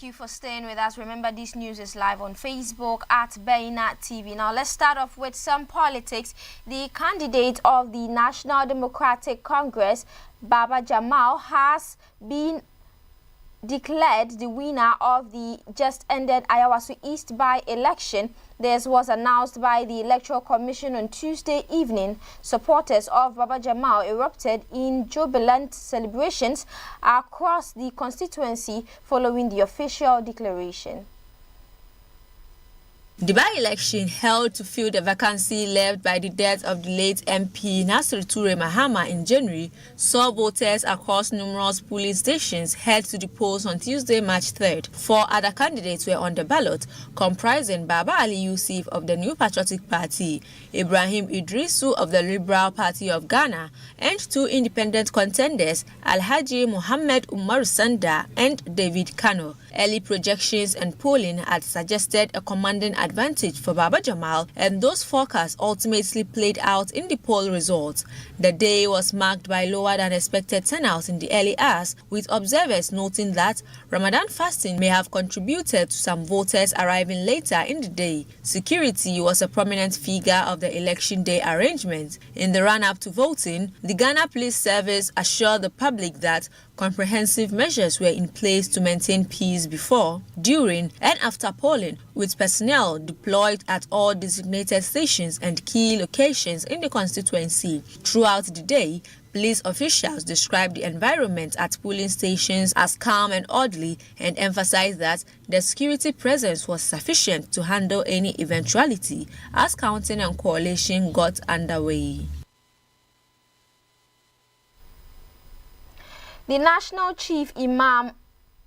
you for staying with us. Remember, this news is live on Facebook at Bayna TV. Now, let's start off with some politics. The candidate of the National Democratic Congress, Baba Jamal, has been declared the winner of the just ended Ayawaso East by-election. This was announced by the Electoral Commission on Tuesday evening. Supporters of Baba Jamal erupted in jubilant celebrations across the constituency following the official declaration. The by-election held to fill the vacancy left by the death of the late MP Nasir Ture Mahama in January saw voters across numerous polling stations head to the polls on Tuesday, March 3rd. 4 other candidates were on the ballot, comprising Baba Ali Yusuf of the New Patriotic Party, Ibrahim Idrisu of the Liberal Party of Ghana, and 2 independent contenders, Alhaji Muhammad Umar Sanda and David Kano. Early projections and polling had suggested a commanding advantage for Baba Jamal, and those forecasts ultimately played out in the poll results. The day was marked by lower than expected turnout in the early hours, with observers noting that Ramadan fasting may have contributed to some voters arriving later in the day. Security was a prominent figure of the election day arrangement. In the run-up to voting, the Ghana Police Service assured the public that comprehensive measures were in place to maintain peace before, during, and after polling, with personnel deployed at all designated stations and key locations in the constituency. Throughout the day, police officials described the environment at polling stations as calm and orderly and emphasized that the security presence was sufficient to handle any eventuality as counting and collation got underway. The National Chief Imam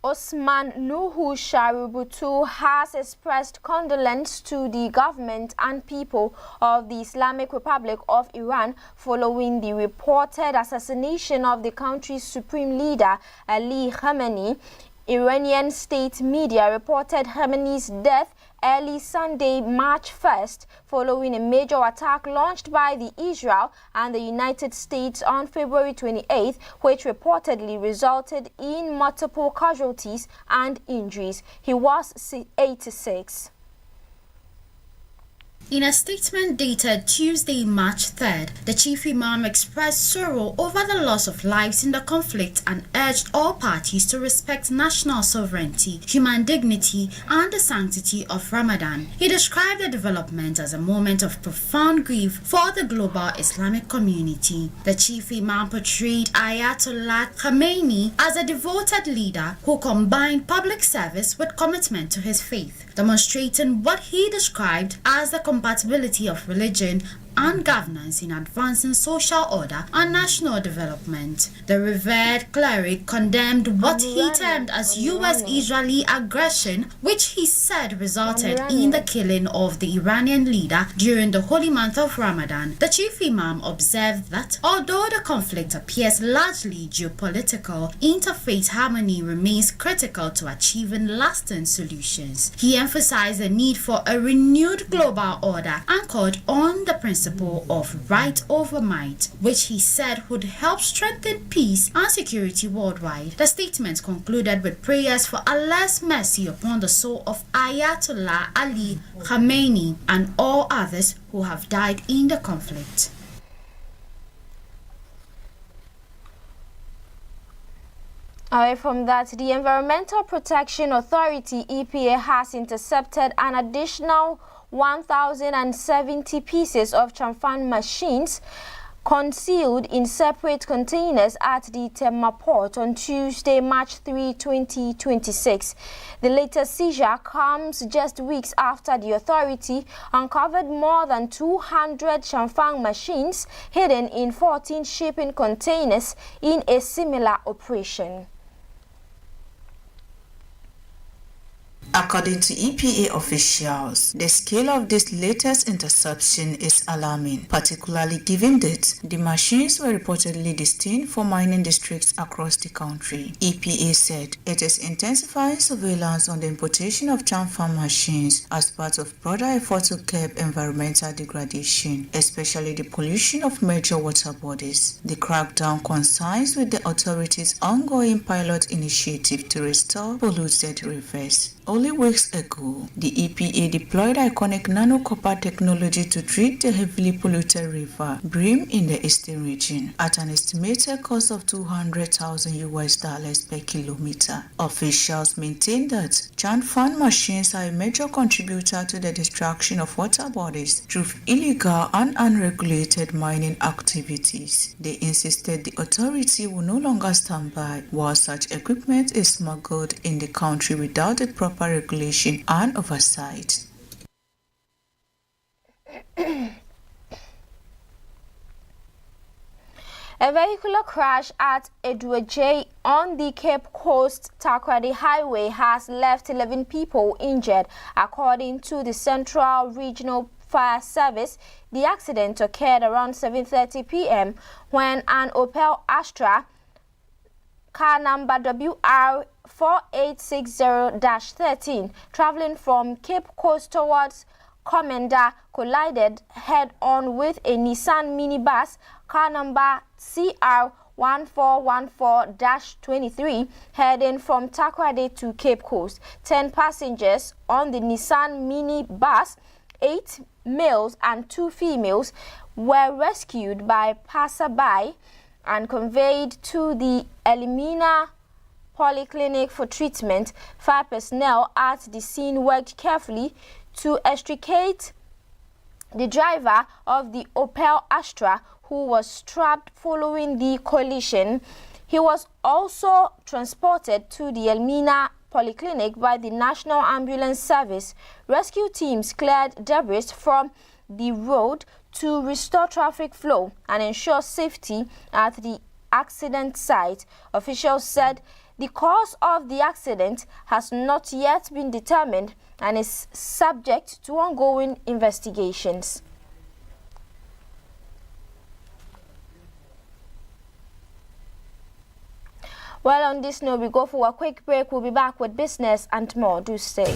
Osman Nuhu Shaributu has expressed condolence to the government and people of the Islamic Republic of Iran following the reported assassination of the country's supreme leader, Ali Khamenei. Iranian state media reported Khamenei's death early Sunday, March 1st, following a major attack launched by the Israel and the United States on February 28th, which reportedly resulted in multiple casualties and injuries. He was 86. In a statement dated Tuesday, March 3rd, the Chief Imam expressed sorrow over the loss of lives in the conflict and urged all parties to respect national sovereignty, human dignity, and the sanctity of Ramadan. He described the development as a moment of profound grief for the global Islamic community. The Chief Imam portrayed Ayatollah Khamenei as a devoted leader who combined public service with commitment to his faith, demonstrating what he described as the compatibility of religion and governance in advancing social order and national development. The revered cleric condemned what he termed as U.S.-Israeli aggression, which he said resulted in the killing of the Iranian leader during the holy month of Ramadan. The Chief Imam observed that although the conflict appears largely geopolitical, interfaith harmony remains critical to achieving lasting solutions. He emphasized the need for a renewed global order anchored on the principle of right over might, which he said would help strengthen peace and security worldwide. The statement concluded with prayers for Allah's mercy upon the soul of Ayatollah Ali Khamenei and all others who have died in the conflict. Away from that, the Environmental Protection Authority (EPA) has intercepted an additional 1,070 pieces of Chamfang machines concealed in separate containers at the Tema port on Tuesday, March 3, 2026. The latest seizure comes just weeks after the authority uncovered more than 200 Chamfang machines hidden in 14 shipping containers in a similar operation. According to EPA officials, the scale of this latest interception is alarming, particularly given that the machines were reportedly destined for mining districts across the country. EPA said it is intensifying surveillance on the importation of Chan Farm machines as part of broader effort to curb environmental degradation, especially the pollution of major water bodies. The crackdown coincides with the authorities' ongoing pilot initiative to restore polluted rivers. Only weeks ago, the EPA deployed iconic nano-copper technology to treat the heavily polluted river Brim in the eastern region at an estimated cost of $200,000 per kilometer. Officials maintain that Chan Fan machines are a major contributor to the destruction of water bodies through illegal and unregulated mining activities. They insisted the authority will no longer stand by while such equipment is smuggled in the country without a proper regulation and oversight. A vehicular crash at Edwardjay on the Cape Coast Takoradi Highway has left 11 people injured, according to the Central Regional Fire Service. The accident occurred around 7:30 p.m. when an Opel Astra car number WR 4860-13 traveling from Cape Coast towards Commander collided head-on with a Nissan minibus car number CR 1414-23 heading from Takoradi to Cape Coast. 10 passengers on the Nissan minibus, 8 males and 2 females, were rescued by passerby and conveyed to the Elimina Polyclinic for treatment. Fire personnel at the scene worked carefully to extricate the driver of the Opel Astra, who was strapped following the collision. He was also transported to the Elmina Polyclinic by the National Ambulance Service. Rescue teams cleared debris from the road to restore traffic flow and ensure safety at the accident site. Officials said the cause of the accident has not yet been determined and is subject to ongoing investigations. Well, on this note, we go for a quick break. We'll be back with business and more. Do stay.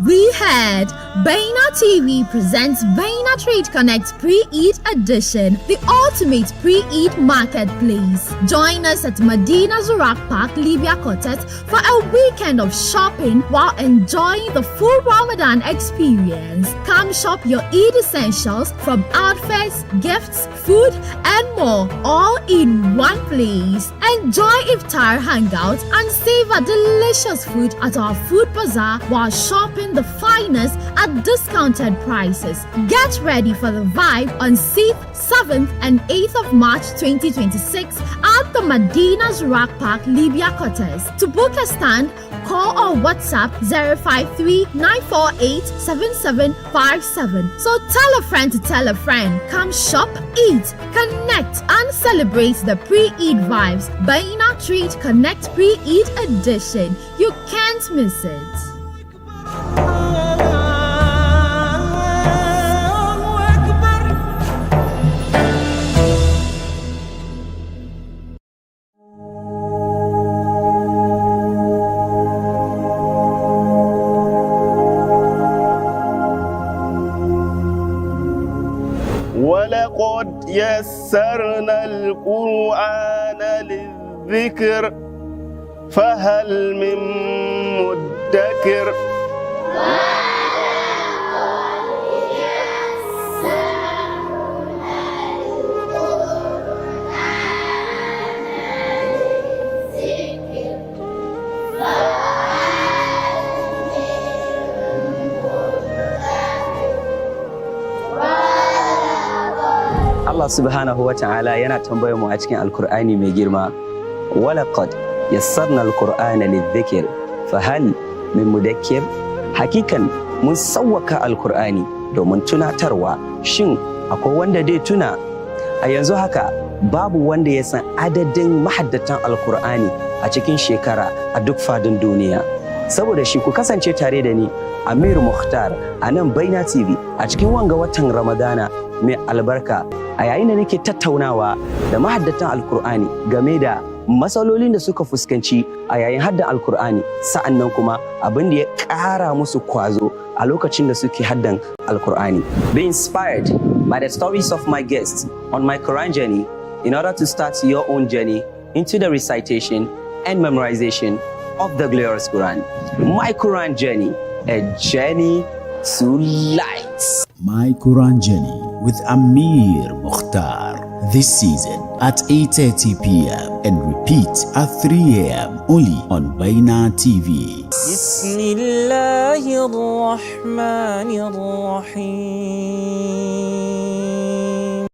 We had Baina TV presents Baina Trade Connect Pre-Eid Edition, the ultimate pre-Eid marketplace. Join us at Medina Zurak Park, Libya Quartet for a weekend of shopping while enjoying the full Ramadan experience. Come shop your Eid essentials from outfits, gifts, food, and more, all in one place. Enjoy iftar hangouts and savor delicious food at our food bazaar while shopping the finest at discounted prices. Get ready for the vibe on 6th, 7th and 8th of March 2026 at the Medina Zurak Park, Libya Quarters. To book a stand, call or WhatsApp 053-948-7757. So tell a friend to tell a friend. Come shop, eat, connect and celebrate the pre-Eid vibes. Baina Trade Connect Pre-Eid Edition. You can't miss it. ولقد يسرنا القرآن للذكر فهل من مدكر Allah subhanahu wa ta'ala yana tambayar mu a cikin Alkur'ani mai girma, walaqad yassarna alqur'ana lidhikr fahal min mudakkir. Hakikan mun sawwaka Alkur'ani domin tunatarwa, shin akwai wanda dai tuna? A yanzu haka babu wanda ya san adadin mahaddatan Alkur'ani a cikin shekara a duk fadin duniya. Saboda shi ku kasance tare da ni Amir Mukhtar a nan Baina TV a cikin wanga watan Ramadana mai albarka, a yayin da nake tattaunawa da mahaddatan Alkur'ani game da matsalolin da suka fuskanci a yayin haddan Alkur'ani, sa'annan kuma abin da ya ƙara musu kwazo a lokacin da suke haddan Alkur'ani. Be inspired by the stories of my guests on my Quran journey in order to start your own journey into the recitation and memorization of the glorious Quran. My Quran journey, a journey to light. My Quran Journey with Amir Mukhtar. This season at 8:30 p.m. and repeat at 3 a.m. only on Baina TV. Bismillahirrahmanirrahim.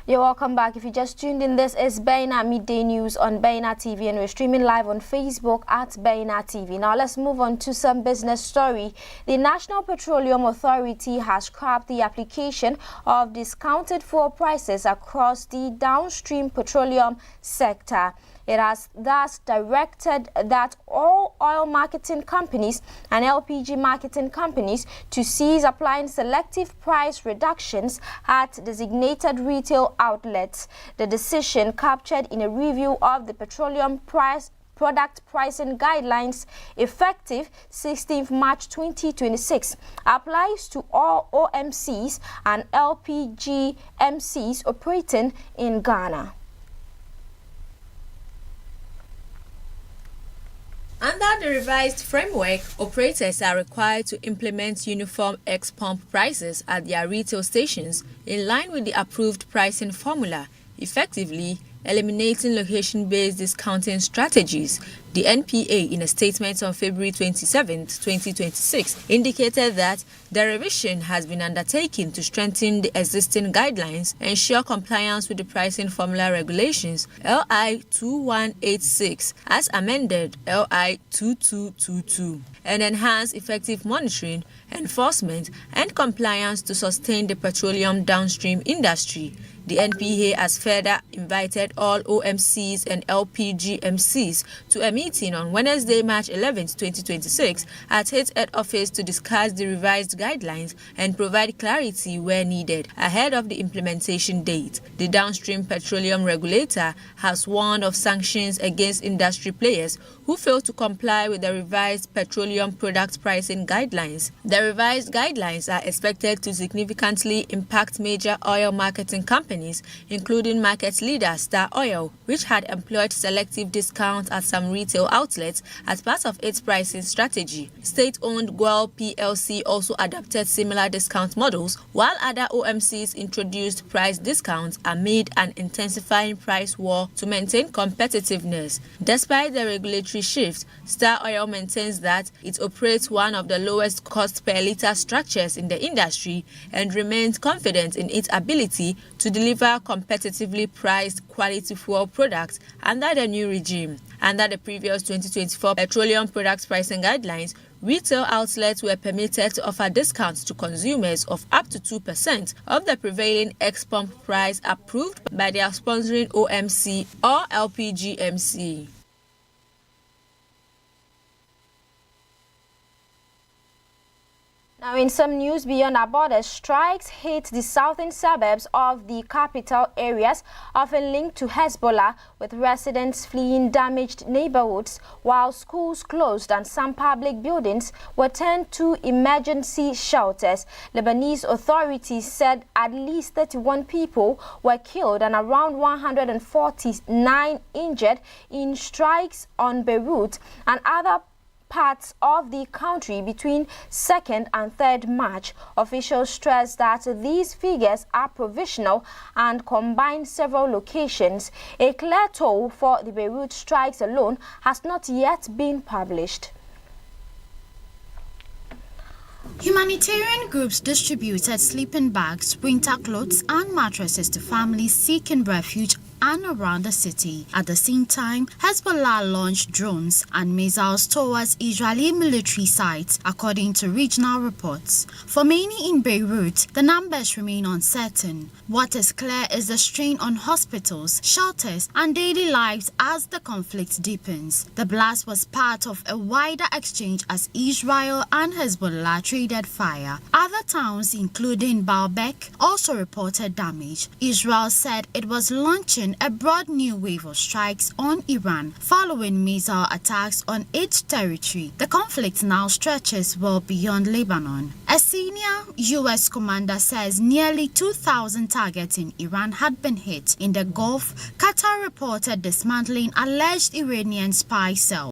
You're welcome back. If you just tuned in, this is Baina Midday News on Baina TV, and we're streaming live on Facebook at Baina TV. Now let's move on to some business story. The National Petroleum Authority has scrapped the application of discounted fuel prices across the downstream petroleum sector. It has thus directed that all oil marketing companies and LPG marketing companies to cease applying selective price reductions at designated retail outlets. The decision, captured in a review of the petroleum product pricing guidelines effective 16th March 2026, applies to all OMCs and LPG MCs operating in Ghana. Under the revised framework, operators are required to implement uniform ex-pump prices at their retail stations in line with the approved pricing formula, effectively eliminating location-based discounting strategies. The NPA, in a statement on February 27, 2026, indicated that the revision has been undertaken to strengthen the existing guidelines, ensure compliance with the pricing formula regulations LI 2186 as amended LI 2222, and enhance effective monitoring, enforcement, and compliance to sustain the petroleum downstream industry. The NPA has further invited all OMCs and LPG MCs to a meeting on Wednesday, March 11, 2026 at its head office to discuss the revised guidelines and provide clarity where needed ahead of the implementation date. The downstream petroleum regulator has warned of sanctions against industry players who fail to comply with the revised petroleum product pricing guidelines. The revised guidelines are expected to significantly impact major oil marketing companies, including market leader Star Oil, which had employed selective discounts at some retail outlets as part of its pricing strategy. State-owned Guel PLC also adopted similar discount models, while other OMCs introduced price discounts amid an intensifying price war to maintain competitiveness. Despite the regulatory shift, Star Oil maintains that it operates one of the lowest cost per litre structures in the industry and remains confident in its ability to deliver competitively priced quality fuel products under the new regime. Under the previous 2024 petroleum products pricing guidelines, retail outlets were permitted to offer discounts to consumers of up to 2% of the prevailing ex-pump price approved by their sponsoring OMC or LPG MC. Now, in some news beyond our borders, strikes hit the southern suburbs of the capital areas, often linked to Hezbollah, with residents fleeing damaged neighborhoods, while schools closed and some public buildings were turned to emergency shelters. Lebanese authorities said at least 31 people were killed and around 149 injured in strikes on Beirut and other parts of the country between 2nd and 3rd March. Officials stress that these figures are provisional and combine several locations. A clear toll for the Beirut strikes alone has not yet been published. Humanitarian groups distributed sleeping bags, winter clothes and mattresses to families seeking refuge and around the city. At the same time, Hezbollah launched drones and missiles towards Israeli military sites, according to regional reports. For many in Beirut, the numbers remain uncertain. What is clear is the strain on hospitals, shelters, and daily lives as the conflict deepens. The blast was part of a wider exchange as Israel and Hezbollah traded fire. Other towns, including Baalbek, also reported damage. Israel said it was launching a broad new wave of strikes on Iran following missile attacks on its territory. The conflict now stretches well beyond Lebanon. A senior U.S. commander says nearly 2,000 targets in Iran had been hit. In the Gulf, Qatar reported dismantling alleged Iranian spy cells.